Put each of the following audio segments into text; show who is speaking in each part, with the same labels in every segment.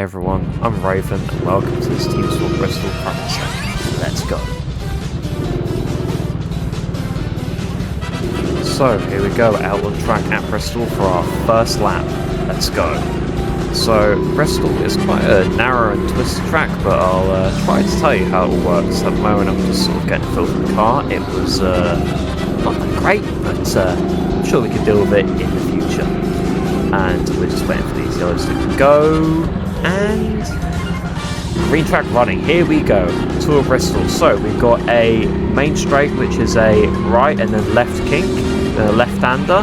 Speaker 1: Hey everyone, I'm Raven and welcome to this TeamSport Bristol practice. Let's go. So here we go, out on track at Bristol for our first lap. Let's go. So Bristol is quite a narrow and twisted track, but I'll try to tell you how it all works. At the moment I'm just sort of getting filled with the car. It was not that great, but I'm sure we can deal with it in the future. And we're just waiting for these yellows to go. And green track running, here we go, Tour Bristol. So we've got a main straight, which is a right and then left kink, then a left-hander,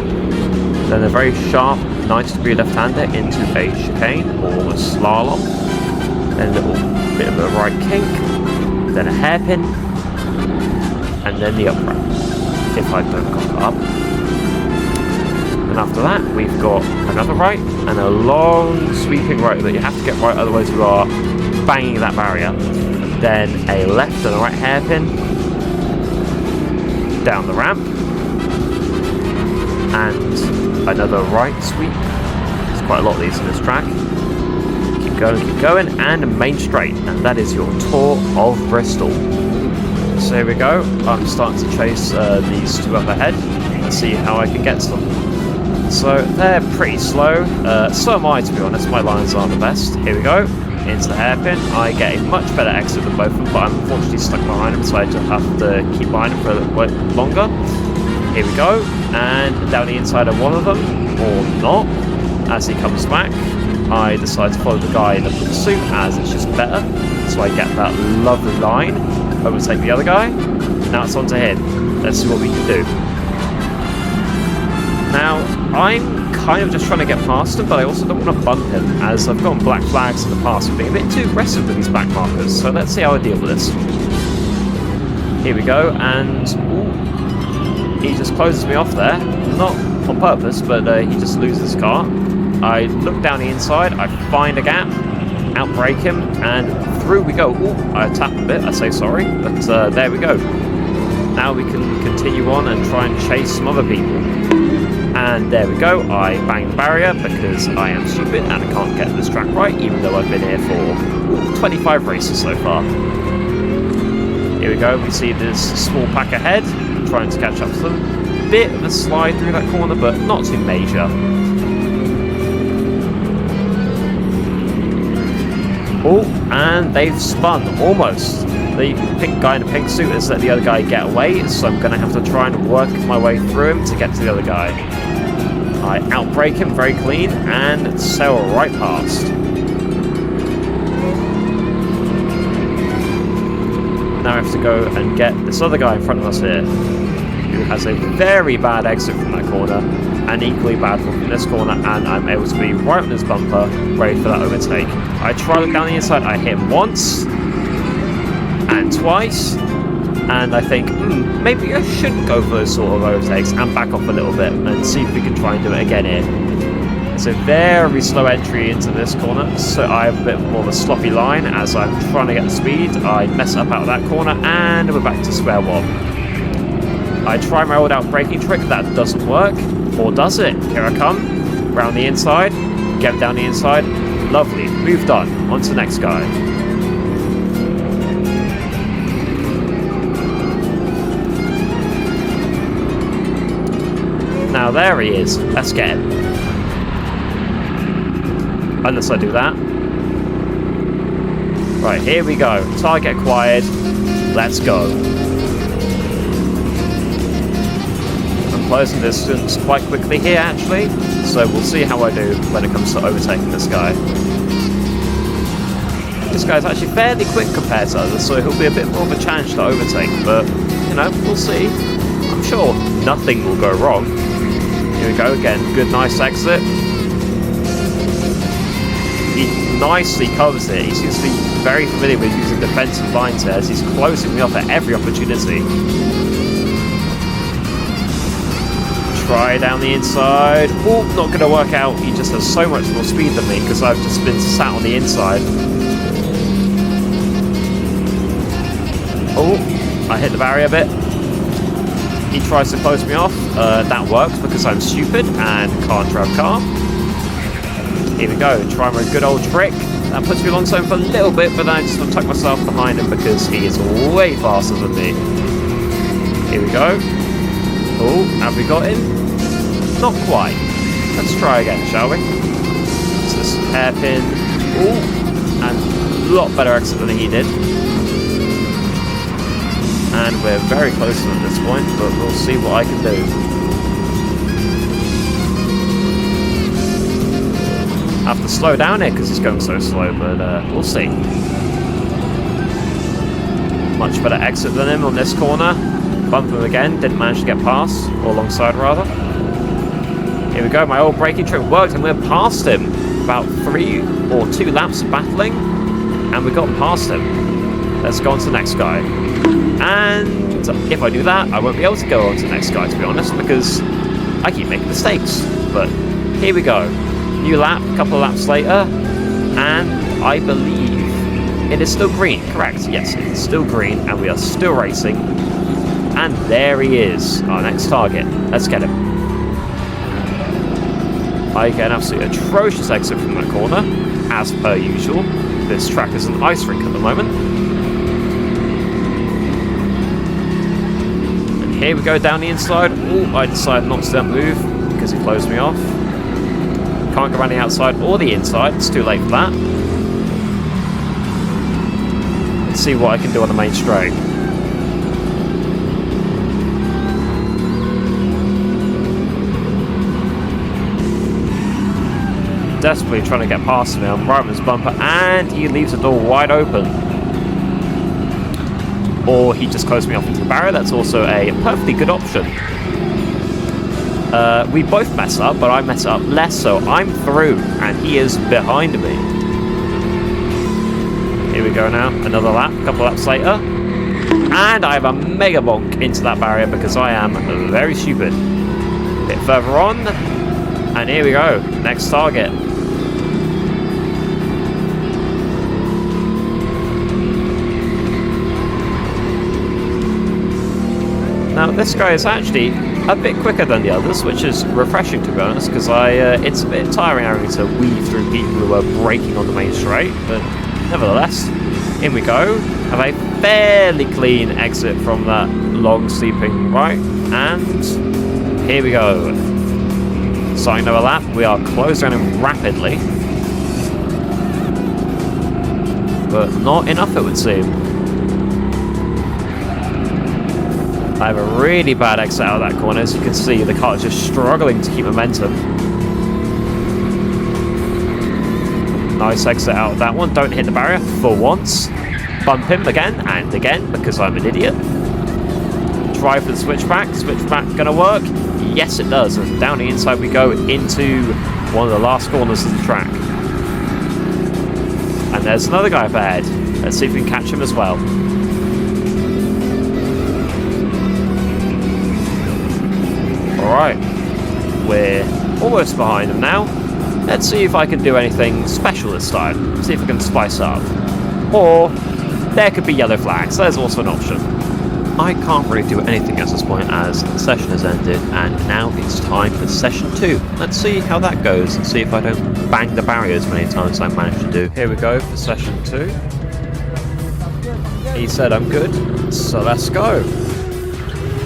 Speaker 1: then a very sharp 90-degree left-hander into a chicane or a slalom, then a little bit of a right kink, then a hairpin, and then the upright, if I don't cock up. And after that, we've got another right and a long sweeping right that you have to get right, otherwise you are banging that barrier. Then a left and a right hairpin down the ramp, and another right sweep. There's quite a lot of these in this track. Keep going, and a main straight, and that is your Tour of Bristol. So here we go. I'm starting to chase these two up ahead and see how I can get to them. So they're pretty slow, so am I, to be honest. My lines aren't the best. Here we go, into the hairpin. I get a much better exit than both of them, but I'm unfortunately stuck behind them, so I just have to keep behind them for a little bit longer. Here we go, and down the inside of one of them, or not. As he comes back, I decide to follow the guy in the blue suit, as it's just better. So I get that lovely line, overtake the other guy. Now it's on to him. Let's see what we can do. Now, I'm kind of just trying to get past him, but I also don't want to bump him, as I've gotten black flags in the past for being a bit too aggressive with these back markers, so let's see how I deal with this. Here we go, and ooh, he just closes me off there, not on purpose, but he just loses his car. I look down the inside, I find a gap, outbrake him, and through we go. Ooh, I tap a bit, I say sorry, but there we go. Now we can continue on and try and chase some other people. And there we go, I bang the barrier because I am stupid and I can't get this track right, even though I've been here for 25 races so far. Here we go, we see this small pack ahead, trying to catch up to them. Bit of a slide through that corner, but not too major. Oh, and they've spun, almost. The pink guy in the pink suit has let the other guy get away, so I'm going to have to try and work my way through him to get to the other guy. I outbrake him very clean and sail right past. Now I have to go and get this other guy in front of us here, who has a very bad exit from that corner, and equally bad from this corner, and I'm able to be right on his bumper, ready for that overtake. I try to look down the inside, I hit him once, and twice, and I think, maybe I should go for those sort of overtakes and back off a little bit and see if we can try and do it again here. It's a very slow entry into this corner, so I have a bit more of a sloppy line as I'm trying to get the speed. I mess up out of that corner, and we're back to square one. I try my old out braking trick, that doesn't work, or does it? Here I come, round the inside, get him down the inside, lovely, moved on to the next guy. Now there he is, let's get him. Unless I do that. Right, here we go, target acquired, let's go. I'm closing distance quite quickly here actually, so we'll see how I do when it comes to overtaking this guy. This guy's actually fairly quick compared to others, so he'll be a bit more of a challenge to overtake, but, you know, we'll see. I'm sure nothing will go wrong. Here we go again, good nice exit. He nicely covers it. He seems to be very familiar with using defensive lines here, as he's closing me off at every opportunity. Try down the inside. Oh, not going to work out. He just has so much more speed than me because I've just been sat on the inside. Oh, I hit the barrier a bit. He tries to close me off. That works because I'm stupid and can't drive a car. Here we go, try my good old trick. That puts me alongside him for a little bit, but then I just want to tuck myself behind him because he is way faster than me. Here we go. Oh, have we got him? Not quite. Let's try again, shall we? So this hairpin. Oh, and a lot better exit than he did. And we're very close to him at this point, but we'll see what I can do. I have to slow down here because he's going so slow, but we'll see. Much better exit than him on this corner. Bump him again, didn't manage to get past, or alongside rather. Here we go, my old braking trick worked and we're past him. About 3 or 2 laps of battling, and we got past him. Let's go on to the next guy. And if I do that, I won't be able to go on to the next guy, to be honest, because I keep making mistakes. But here we go. New lap, a couple of laps later, and I believe it is still green. Correct, yes, it is still green, and we are still racing. And there he is, our next target. Let's get him. I get an absolutely atrocious exit from that corner, as per usual. This track is an ice rink at the moment. And here we go down the inside. Oh, I decided not to move because he closed me off. Can't go around the outside or the inside, it's too late for that. Let's see what I can do on the main straight. Desperately trying to get past me on right on his bumper, and he leaves the door wide open. Or he just closed me off into the barrier, that's also a perfectly good option. We both mess up, but I mess up less, so I'm through, and he is behind me. Here we go now, another lap, a couple laps later. And I have a mega bonk into that barrier because I am very stupid. A bit further on, and here we go, next target. Now, this guy is actually a bit quicker than the others, which is refreshing to be honest, because it's a bit tiring having to weave through people who are braking on the main straight, but nevertheless, in we go. Have a fairly clean exit from that long sleeping right, and here we go. Starting another lap, we are closing him rapidly, but not enough it would seem. I have a really bad exit out of that corner. As you can see, the car is just struggling to keep momentum. Nice exit out of that one. Don't hit the barrier for once. Bump him again and again because I'm an idiot. Try for the switchback. Switchback gonna work? Yes, it does. And down the inside we go into one of the last corners of the track. And there's another guy up ahead. Let's see if we can catch him as well. Alright, we're almost behind them now. Let's see if I can do anything special this time. See if I can spice up. Or there could be yellow flags, there's also an option. I can't really do anything at this point as the session has ended, and now it's time for session 2. Let's see how that goes and see if I don't bang the barrier as many times as I managed to do. Here we go for session 2. He said I'm good, so let's go.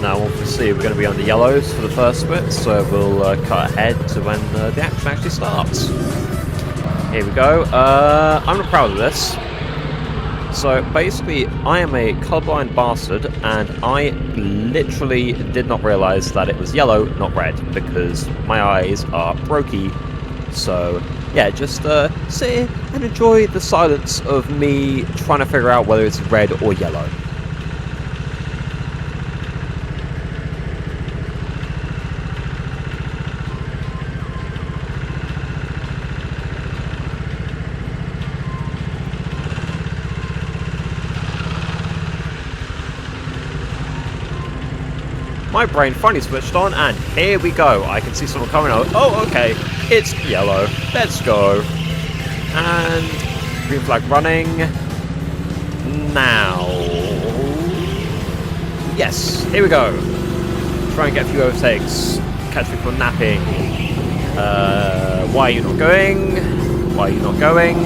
Speaker 1: Now obviously we're going to be on the yellows for the first bit, so we'll cut ahead to when the action actually starts. Here we go. I'm not proud of this. So basically I am a colourblind bastard, and I literally did not realise that it was yellow, not red, because my eyes are brokey. So yeah, just sit and enjoy the silence of me trying to figure out whether it's red or yellow. My brain finally switched on, and here we go. I can see someone coming out. Oh, okay. It's yellow. Let's go. And green flag running. Now. Yes, here we go. Try and get a few overtakes. Catch people napping. Why are you not going? Why are you not going?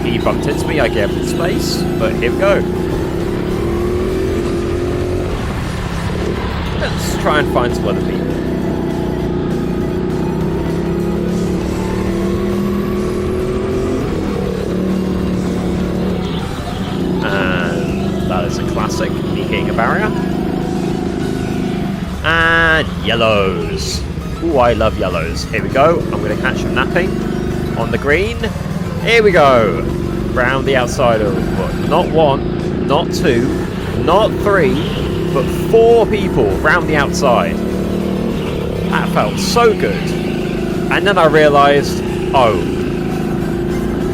Speaker 1: He bumped into me, I gave him space, but here we go. Let's try and find some other people. And that is a classic, me hitting a barrier. And yellows. Ooh, I love yellows. Here we go. I'm going to catch him napping on the green. Here we go. Round the outside of not one, not two, not three, but 4 people round the outside. That felt so good. And then I realised, oh,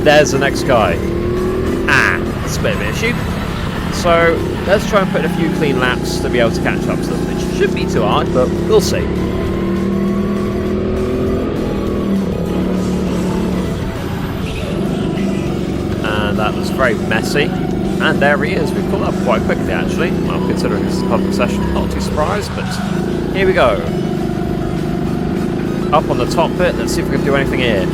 Speaker 1: there's the next guy. It's a bit of an issue. So let's try and put in a few clean laps to be able to catch up to them, which shouldn't be too hard, but we'll see. And that was very messy. And there he is. We've caught up quite quickly, actually. Well, considering this is a public session, not too surprised, but here we go. Up on the top bit. Let's see if we can do anything here.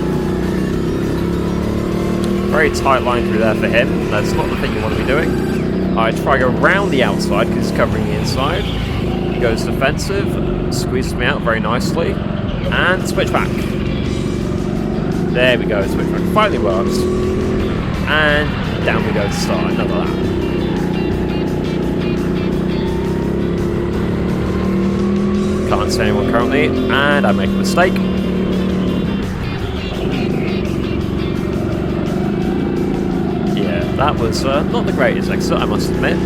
Speaker 1: Very tight line through there for him. That's not the thing you want to be doing. I try to go around the outside because he's covering the inside. He goes defensive, squeezes me out very nicely, and switch back. There we go, switch back finally works. And down we go to start another lap. Can't see anyone currently, and I make a mistake. Yeah, that was not the greatest exit, I must admit.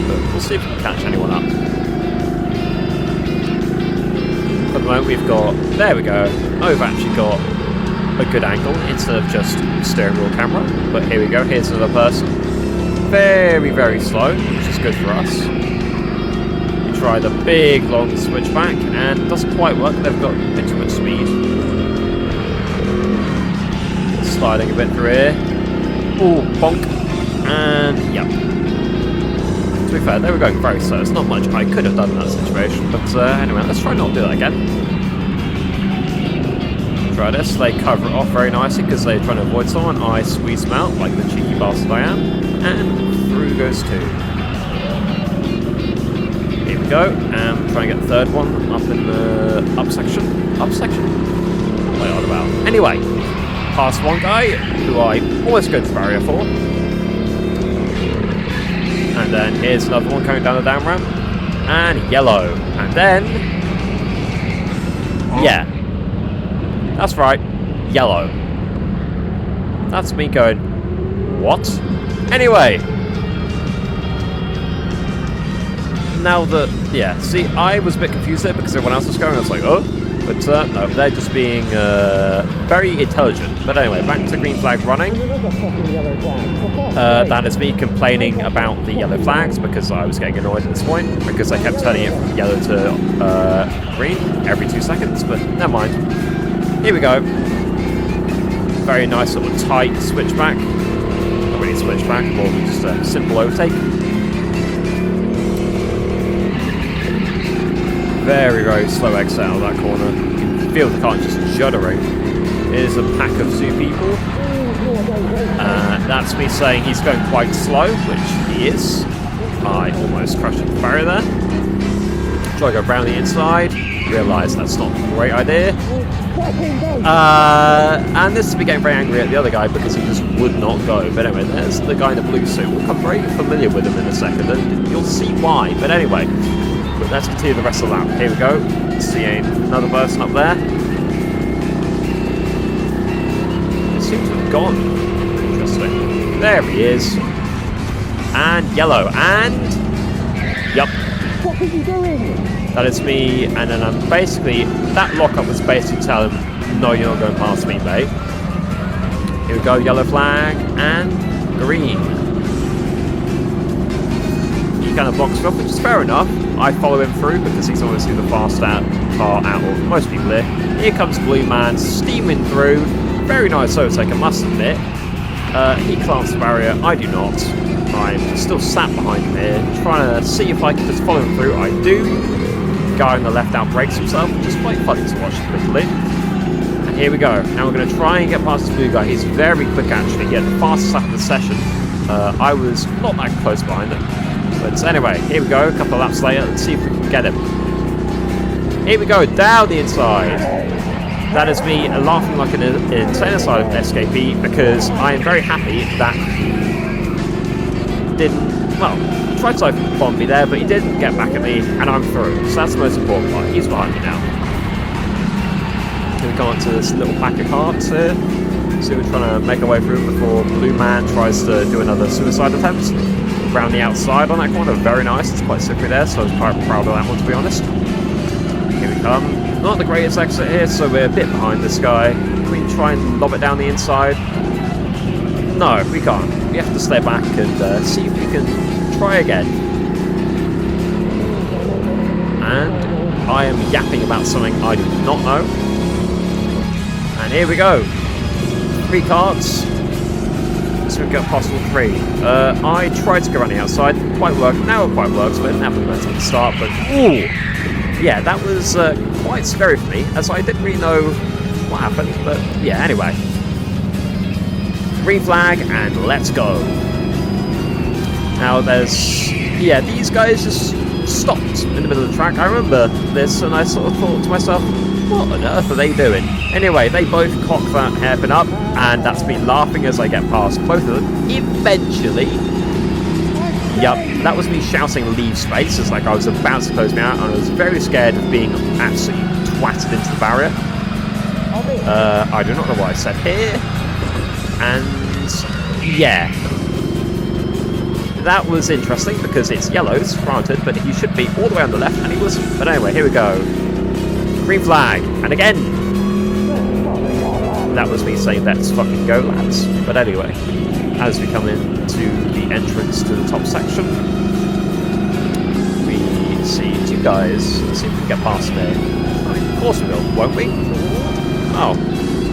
Speaker 1: But we'll see if we can catch anyone up. At the moment we've got, there we go, I've actually got a good angle instead of just steering wheel camera. But here we go, here's another person. Very, very slow, which is good for us. We try the big long switchback and it doesn't quite work, they've got a bit too much speed. Sliding a bit through here. Ooh, bonk. And yep. To be fair, they were going very slow, it's not much I could have done in that situation, but anyway, let's try not to do that again. Try this, they cover it off very nicely because they're trying to avoid someone. I squeeze them out like the cheeky bastard I am, and through goes 2. Here we go, and try and get the third one up in the up section. Up section? What am I on about? Anyway, past one guy who I almost go to the barrier for. And then here's another one coming down the down ramp. And yellow. And then, yeah. That's right, yellow. That's me going, what? Anyway. Now that, yeah, see, I was a bit confused there because everyone else was going, I was like, oh. But no, they're just being very intelligent. But anyway, back to green flag running. That is me complaining about the yellow flags because I was getting annoyed at this point because I kept turning it from yellow to green every 2 seconds, but never mind. Here we go. Very nice little tight switchback. Not really switchback, more just a simple overtake. Very, very slow exit out of that corner. You can feel the car just juddering. It is a pack of 2 people. That's me saying he's going quite slow, which he is. I almost crashed into the barrier there. Try to go around the inside. Realise that's not a great idea. And this is me getting very angry at the other guy because he just would not go. But anyway, there's the guy in the blue suit. We'll become very familiar with him in a second, and you'll see why. But anyway, let's continue the rest of the lap. Here we go. Seeing another person up there. It seems to have gone. Interesting. There he is. And yellow. And yep.
Speaker 2: What are you doing?
Speaker 1: That is me, and then I'm basically, that lockup was basically telling him, no, you're not going past me, mate. Here we go, yellow flag, and green. He kind of blocks me off, which is fair enough. I follow him through because he's obviously the fastest car out of most people here. Here comes Blue Man, steaming through. Very nice overtake, I must admit. He climbs the barrier, I do not. I'm still sat behind him here, trying to see if I can just follow him through. I do. Guy on the left out breaks himself, which is quite funny to watch, admittedly. And here we go. Now we're going to try and get past this blue guy. He's very quick, actually. He had the fastest lap of the session. I was not that close behind him. But anyway, here we go. A couple of laps later. Let's see if we can get him. Here we go. Down the inside. That is me laughing like an insane aside of SKP because I am very happy that he didn't, well, tried to bomb me there, but he didn't get back at me, and I'm through. So that's the most important part. He's behind me now. Here we come on to this little pack of cards here. So we're trying to make our way through before Blue Man tries to do another suicide attempt. Around the outside on that corner, very nice. It's quite slippery there, so I was quite proud of that one, to be honest. Here we come. Not the greatest exit here, so we're a bit behind this guy. Can we try and lob it down the inside? No, we can't. We have to stay back and see if we can try again. And I am yapping about something I do not know. And here we go. 3 cards. So we go past all 3. I tried to go around the outside. Didn't quite work. Now it quite works, but I didn't have the momentum at the start. But ooh! Yeah, that was quite scary for me, as I didn't really know what happened, but yeah, anyway. Green flag, and let's go. Now there's, yeah, these guys just stopped in the middle of the track. I remember this, and I sort of thought to myself, what on earth are they doing? Anyway, they both cock that hairpin up, and that's me laughing as I get past both of them. Eventually, yep, that was me shouting leave space, as like I was about to close me out, and I was very scared of being absolutely twatted into the barrier. I do not know what I said here. And yeah. That was interesting because it's yellows, granted, but he should be all the way on the left, and he wasn't. But anyway, here we go. Green flag, and again. That was me saying let's fucking go, lads. But anyway, as we come into the entrance to the top section, we see 2 guys. Let's see if we can get past there. I mean, of course we will, won't we? Oh,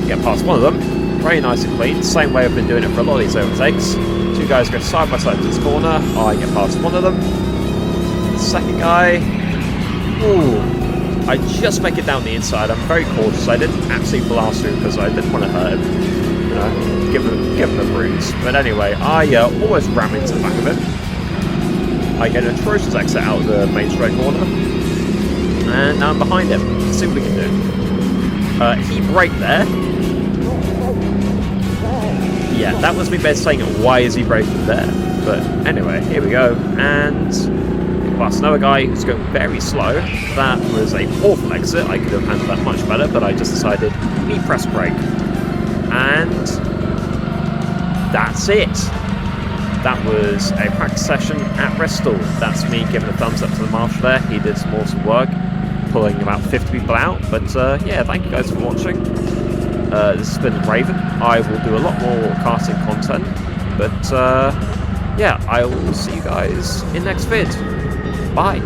Speaker 1: get past one of them. Very nice and clean. Same way I've been doing it for a lot of these overtakes. 2 guys go side by side to this corner. I get past one of them. The second guy. Ooh. I just make it down the inside. I'm very cautious. I didn't actually blast through because I didn't want to hurt him. You know, give him a bruise. But anyway, I almost ram into the back of it. I get an atrocious exit out of the main straight corner. And now I'm behind him. Let's see what we can do. He braked there. Yeah, that was me basically saying, why is he braking there? But anyway, here we go. And past another guy who's going very slow. That was an awful exit. I could have handled that much better, but I just decided, me press brake. And that's it. That was a practice session at Bristol. That's me giving a thumbs up to the marshal there. He did some awesome work, pulling about 50 people out. But yeah, thank you guys for watching. This has been Raven. I will do a lot more casting content. But yeah, I will see you guys in next vid. Bye.